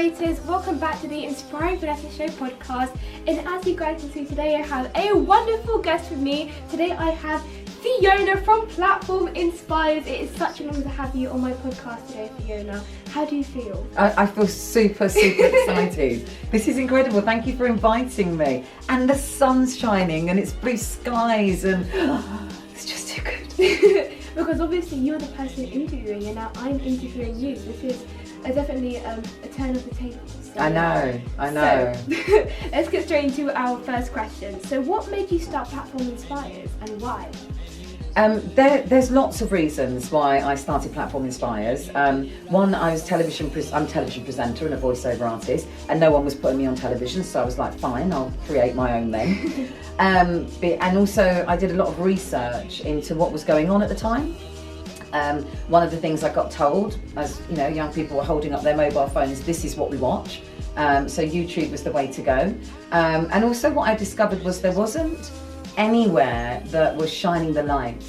Inspirators, welcome back to the Inspiring Vanessa Show podcast. And as you guys can see today, I have a wonderful guest with me. Today I have Fiona from Platform Inspires. It is such an honour to have you on my podcast today, Fiona. How do you feel? I feel super excited. This is incredible. Thank you for inviting me. And the sun's shining and it's blue skies and it's just too good. Because obviously you're the person interviewing and now I'm interviewing you. This is definitely a turn of the tables. So, I know. So, let's get straight into our first question. So what made you start Platform Inspires and why? There's lots of reasons why I started Platform Inspires. One, I'm a television presenter and a voiceover artist, and no one was putting me on television, so I was like, fine, I'll create my own then. And also, I did a lot of research into what was going on at the time. One of the things I got told, as you know, young people were holding up their mobile phones, this is what we watch. So YouTube was the way to go. And also what I discovered was there wasn't anywhere that was shining the light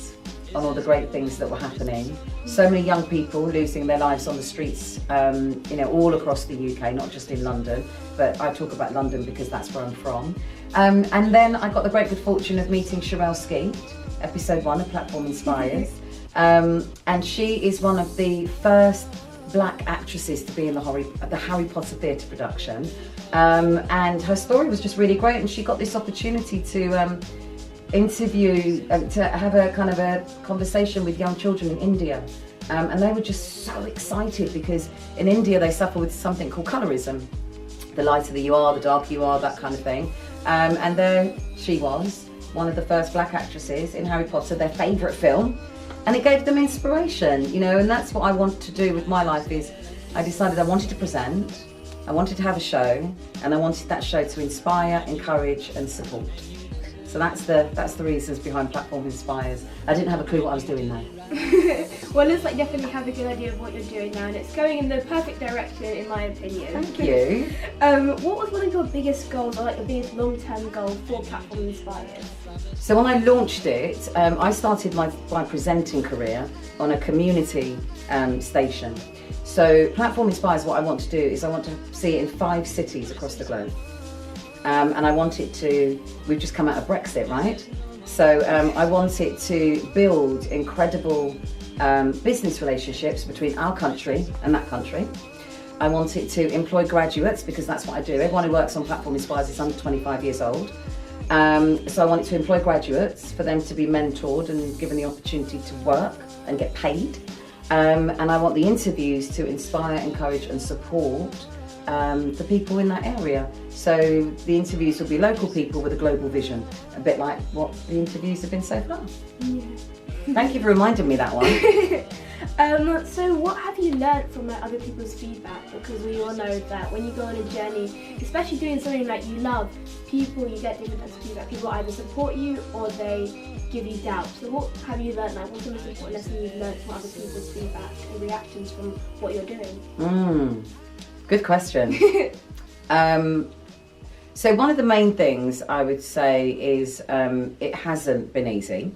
on all the great things that were happening. So many young people losing their lives on the streets, all across the UK, not just in London, but I talk about London because that's where I'm from. And then I got the great good fortune of meeting Sherelle Skeet, episode 1 of Platform Inspires. And she is one of the first black actresses to be in the Harry Potter theatre production. And her story was just really great, and she got this opportunity to interview, to have a kind of a conversation with young children in India. And they were just so excited because in India they suffer with something called colorism. The lighter you are, the darker you are, that kind of thing. And there she was, one of the first black actresses in Harry Potter, their favourite film. And it gave them inspiration, and that's what I want to do with my life. Is I decided I wanted to present, I wanted to have a show, and I wanted that show to inspire, encourage and support. So that's the reasons behind Platform Inspires. I didn't have a clue what I was doing there. Well, it looks like you definitely have a good idea of what you're doing now, and it's going in the perfect direction in my opinion. Thank you. What was one of your biggest goals, or like your biggest long-term goal for Platform Inspires? So when I launched it, I started my presenting career on a community station. So Platform Inspires, what I want to do is I want to see it in 5 cities across the globe. And I want it to, we've just come out of Brexit, right? So I want it to build incredible business relationships between our country and that country. I want it to employ graduates, because that's what I do. Everyone who works on Platform Inspires is under 25 years old. So I want it to employ graduates, for them to be mentored and given the opportunity to work and get paid. And I want the interviews to inspire, encourage and support the people in that area. So the interviews will be local people with a global vision, a bit like what the interviews have been so far. Yeah. Thank you for reminding me that one. So what have you learned from other people's feedback? Because we all know that when you go on a journey, especially doing something like you love, you get different types of feedback. People either support you or they give you doubt. So what have you learned? What's the most important lesson you've learned from other people's feedback and reactions from what you're doing? Good question. So one of the main things I would say is it hasn't been easy.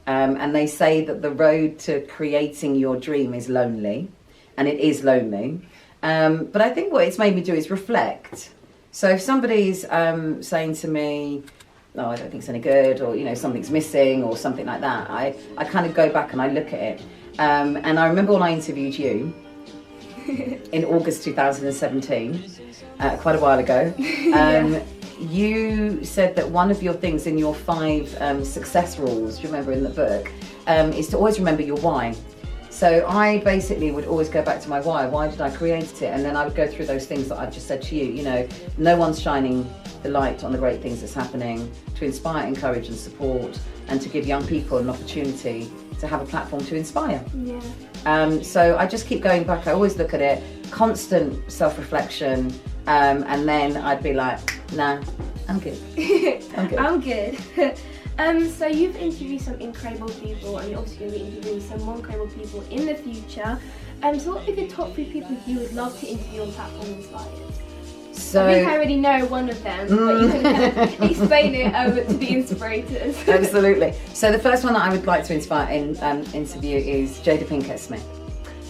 And they say that the road to creating your dream is lonely, and it is lonely. But I think what it's made me do is reflect. So if somebody's saying to me, "No, I don't think it's any good," or something's missing, or something like that, I kind of go back and I look at it. And I remember when I interviewed you in August 2017, quite a while ago. You said that one of your things in your 5 success rules, do you remember in the book, is to always remember your why. So I basically would always go back to my why did I create it? And then I would go through those things that I've just said to you, no one's shining the light on the great things that's happening, to inspire, encourage and support, and to give young people an opportunity to have a platform to inspire. Yeah. So I just keep going back, I always look at it, constant self-reflection, and then I'd be like, nah, I'm good. I'm good. So you've interviewed some incredible people, and you're obviously going to be interviewing some more incredible people in the future. So what would be the top 3 people you would love to interview on Platform Inspires? So, I think I already know one of them, but you can kind of explain it to the Inspirators. Absolutely. So the first one that I would like to interview is Jada Pinkett Smith,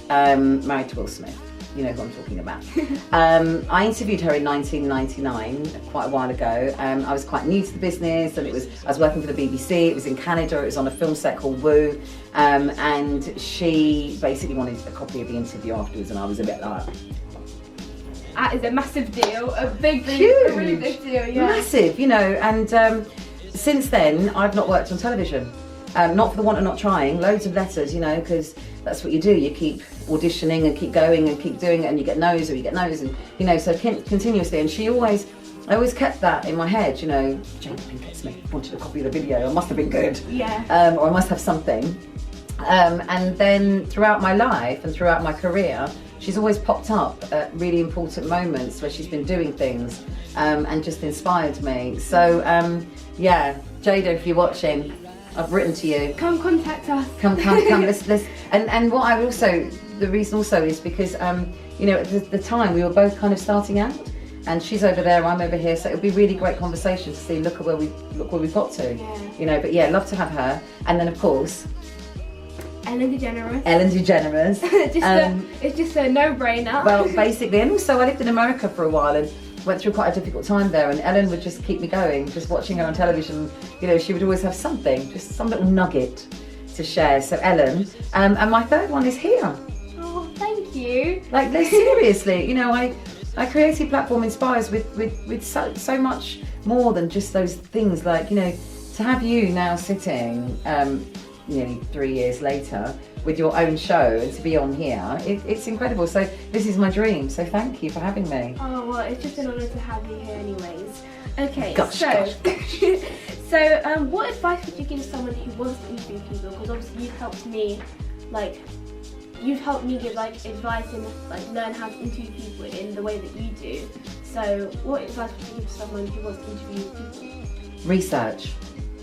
married to Will Smith. you know who I'm talking about. I interviewed her in 1999, quite a while ago. I was quite new to the business, and I was working for the BBC. It was in Canada. It was on a film set called Woo, and she basically wanted a copy of the interview afterwards, and I was a bit like, that is a massive deal, a really big deal, yeah. Massive, you know, and since then I've not worked on television. Not for the want of not trying, loads of letters, you know, because that's what you do. You keep auditioning and keep going and keep doing it, and you get no's, and you know, so continuously. And I always kept that in my head, you know. Jada Pinkett Smith wanted a copy of the video. I must have been good, yeah, or I must have something. And then throughout my life and throughout my career, she's always popped up at really important moments where she's been doing things and just inspired me. So yeah, Jada, if you're watching, I've written to you. Come contact us. Come. Let's. And what I also, the reason also is because you know, at the time we were both kind of starting out, and she's over there, I'm over here, so it would be a really great conversation to see. Look where we've got to. Yeah. You know, but yeah, love to have her, and then of course. Ellen Degeneres. It's just a no-brainer. Well, basically, and also I lived in America for a while and went through quite a difficult time there, and Ellen would just keep me going, just watching her on television. You know, she would always have something, just some little nugget to share. So Ellen, and my third one is here. Oh, thank you. Like, no, seriously, you know, I created Platform Inspires with so much more than just those things. Like, you know, to have you now sitting nearly 3 years later with your own show and to be on here, it's incredible. So this is my dream, so thank you for having me. Oh, well, it's just an honour to have you here anyways. Okay, gosh. So what advice would you give to someone who wants to interview people? Because obviously you've helped me give like advice and like learn how to interview people in the way that you do. So what advice would you give to someone who wants to interview people? Research.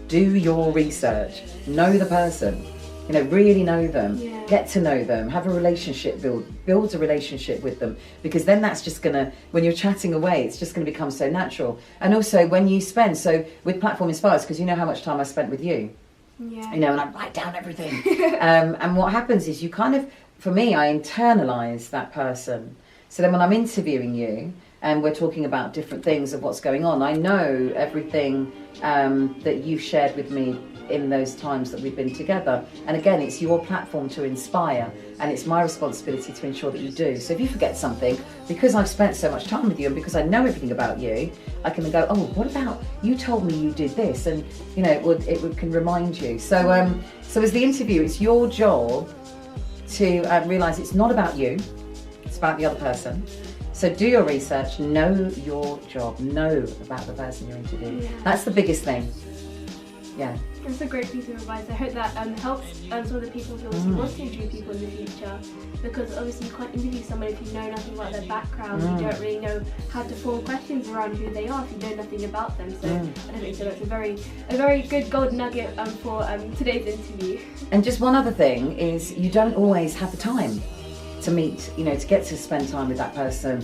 Do your research. Know the person. You know, really know them. Yeah. Get to know them. Have a relationship. Build a relationship with them, because then that's just gonna, when you're chatting away, it's just gonna become so natural. And also when you spend, so with Platform Inspires, because you know how much time I spent with you. Yeah. You know, and I write down everything. And what happens is you kind of, for me, I internalise that person. So then when I'm interviewing you and we're talking about different things of what's going on, I know everything that you've shared with me in those times that we've been together. And again, it's your platform to inspire, and it's my responsibility to ensure that you do. So if you forget something, because I've spent so much time with you and because I know everything about you, I can go, oh, what about, you told me you did this, and you know, it can remind you. So as the interviewer, it's your job to realise it's not about you, it's about the other person. So do your research, know your job, know about the person you're interviewing. Yeah. That's the biggest thing. Yeah. That's a great piece of advice. I hope that helps some of the people who obviously want to interview people in the future, because obviously you can't interview someone if you know nothing about their background. You don't really know how to form questions around who they are if you know nothing about them. So I don't think so. That's a very good gold nugget for today's interview. And just one other thing is, you don't always have the time to meet, you know, to get to spend time with that person.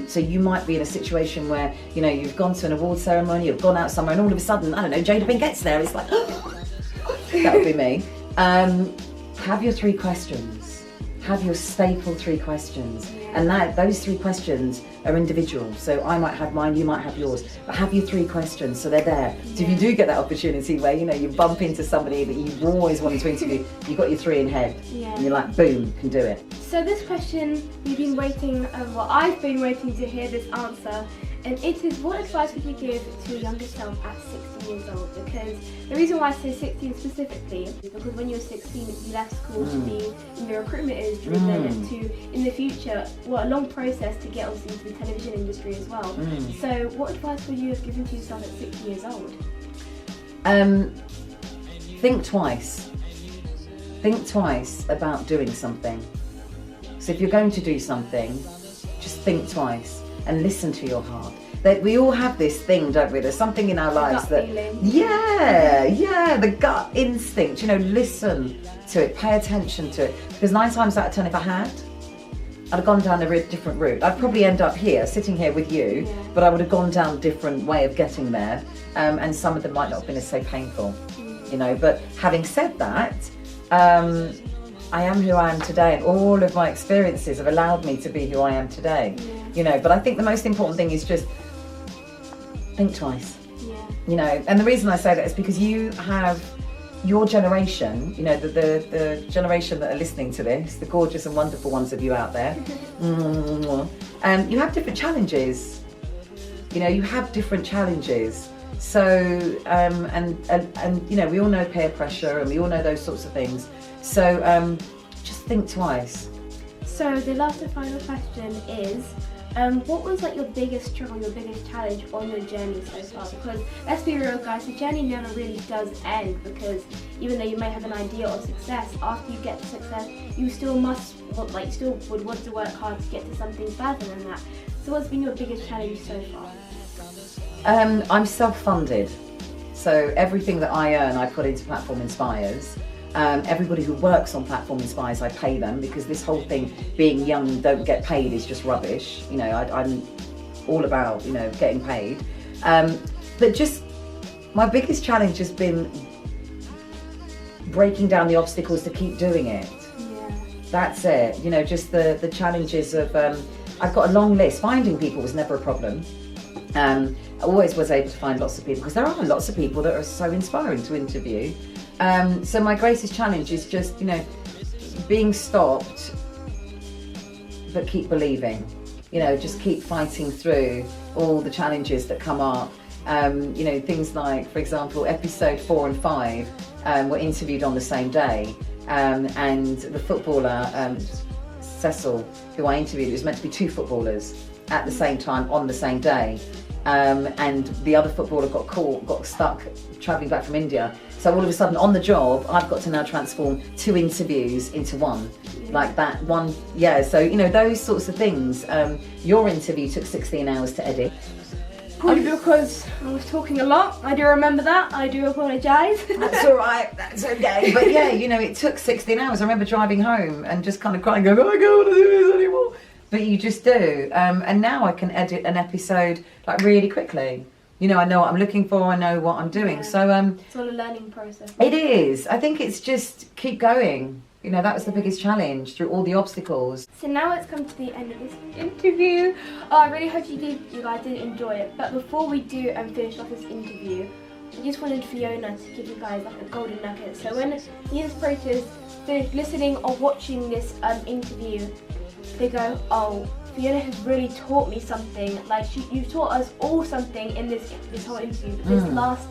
So you might be in a situation where, you know, you've gone to an award ceremony, you've gone out somewhere, and all of a sudden, I don't know, Jada Pinkett's there. It's like, that would be me. Have your 3 questions. Have your staple 3 questions. And those 3 questions are individual. So I might have mine, you might have yours. But have your 3 questions, so they're there. So if you do get that opportunity where, you know, you bump into somebody that you've always wanted to interview, you've got your 3 in head. And you're like, boom, can do it. So this question, we've been waiting, I've been waiting to hear this answer. And it is, what advice would you give to your younger self at 16 years old? Because the reason why I say 16 specifically is because when you were 16, you left school to be in the recruitment industry, then to, in the future, a long process to get obviously into the television industry as well. So what advice would you have given to yourself at 16 years old? Think twice. Think twice about doing something. So if you're going to do something, just think twice. And listen to your heart. That we all have this thing, don't we? There's something in our lives that, the gut instinct. You know, listen to it, pay attention to it. Because 9 times out of 10, if I had, I'd have gone down a different route. I'd probably end up here, sitting here with you, but I would have gone down a different way of getting there. And some of them might not have been as so painful, you know. But having said that, I am who I am today, and all of my experiences have allowed me to be who I am today. You know, but I think the most important thing is just think twice. You know, and the reason I say that is because you have your generation, you know, the generation that are listening to this, the gorgeous and wonderful ones of you out there, you have different challenges. You know, you have different challenges. So, and you know, we all know peer pressure and we all know those sorts of things. So, just think twice. So the last and final question is, what was like your biggest struggle, your biggest challenge on your journey so far? Because let's be real, guys, the journey never really does end, because even though you may have an idea of success, after you get to success, you still would want to work hard to get to something further than that. So what's been your biggest challenge so far? I'm self-funded, so everything that I earn I put into Platform Inspires. Everybody who works on Platform Inspires, I pay them, because this whole thing, being young, don't get paid, is just rubbish. You know, I'm all about, you know, getting paid. But just, my biggest challenge has been breaking down the obstacles to keep doing it. Yeah. That's it. You know, just the challenges of, I've got a long list. Finding people was never a problem. I always was able to find lots of people, because there are lots of people that are so inspiring to interview. So my greatest challenge is just, you know, being stopped, but keep believing. You know, just keep fighting through all the challenges that come up. You know, things like, for example, episode 4 and 5 were interviewed on the same day, and the footballer, Cecil, who I interviewed, it was meant to be 2 footballers at the same time on the same day. And the other footballer got stuck travelling back from India. So all of a sudden on the job, I've got to now transform 2 interviews into one, like that one. Yeah, so, you know, those sorts of things. Your interview took 16 hours to edit. Probably because I was talking a lot. I do remember that. I do apologise. That's all right, that's okay. But yeah, you know, it took 16 hours. I remember driving home and just kind of crying, going, oh, I don't want to do this anymore. But you just do. And now I can edit an episode like really quickly. You know, I know what I'm looking for, I know what I'm doing. Yeah. So it's all a learning process. it is. I think it's just keep going. You know, that was the biggest challenge through all the obstacles. So now it's come to the end of this interview. I really hope you guys did enjoy it. But before we do finish off this interview, I just wanted Fiona to give you guys like a golden nugget. So when the Inspirators finish listening or watching this interview, they go, oh, Fiona has really taught me something. Like you've taught us all something in this whole interview. But this last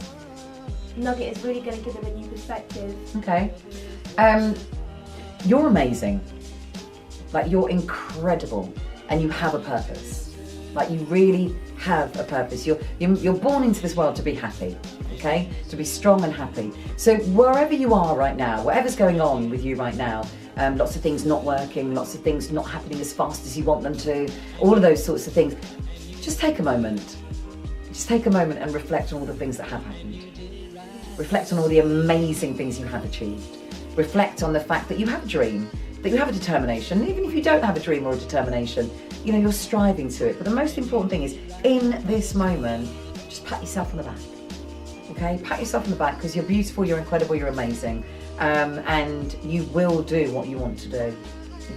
nugget is really going to give them a new perspective. Okay. You're amazing. Like, you're incredible, and you have a purpose. Like, you really have a purpose. You're born into this world to be happy, okay? To be strong and happy. So wherever you are right now, whatever's going on with you right now, lots of things not working, lots of things not happening as fast as you want them to, all of those sorts of things, just take a moment. Just take a moment and reflect on all the things that have happened. Reflect on all the amazing things you have achieved. Reflect on the fact that you have a dream, that you have a determination. Even if you don't have a dream or a determination, you know, you're striving to it. But the most important thing is, in this moment, just pat yourself on the back. Okay? Pat yourself on the back, because you're beautiful, you're incredible, you're amazing. And you will do what you want to do.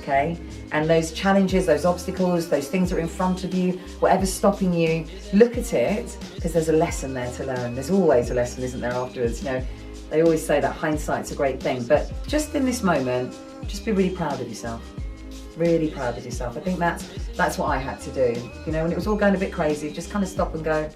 Okay? And those challenges, those obstacles, those things that are in front of you, whatever's stopping you, look at it, because there's a lesson there to learn. There's always a lesson, isn't there, afterwards? You know, they always say that hindsight's a great thing, but just in this moment, just be really proud of yourself. Really proud of yourself. I think that's what I had to do. You know, when it was all going a bit crazy, just kind of stop and go,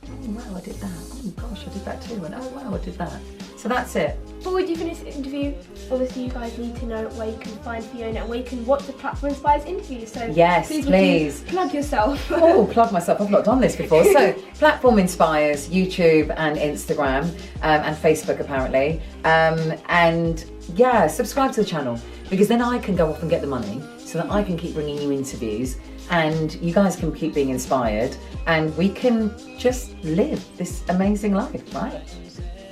oh wow, I did that. Oh gosh, I did that too. And oh wow, I did that. So that's it. Before we do finish this interview, obviously you guys need to know where you can find Fiona and where you can watch the Platform Inspires interview. So yes, please. Plug yourself. Oh, plug myself. I've not done this before. So Platform Inspires, YouTube and Instagram and Facebook apparently. And yeah, subscribe to the channel, because then I can go off and get the money so that I can keep bringing you interviews and you guys can keep being inspired and we can just live this amazing life, right?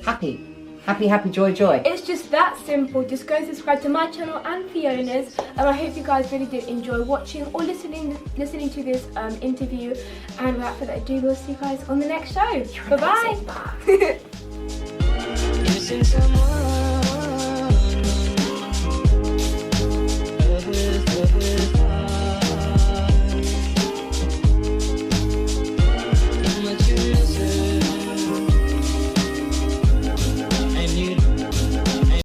Happy. Happy, happy, joy, joy. It's just that simple. Just go subscribe to my channel and Fiona's, and I hope you guys really did enjoy watching or listening to this interview. And without further ado, we'll see you guys on the next show. Bye bye.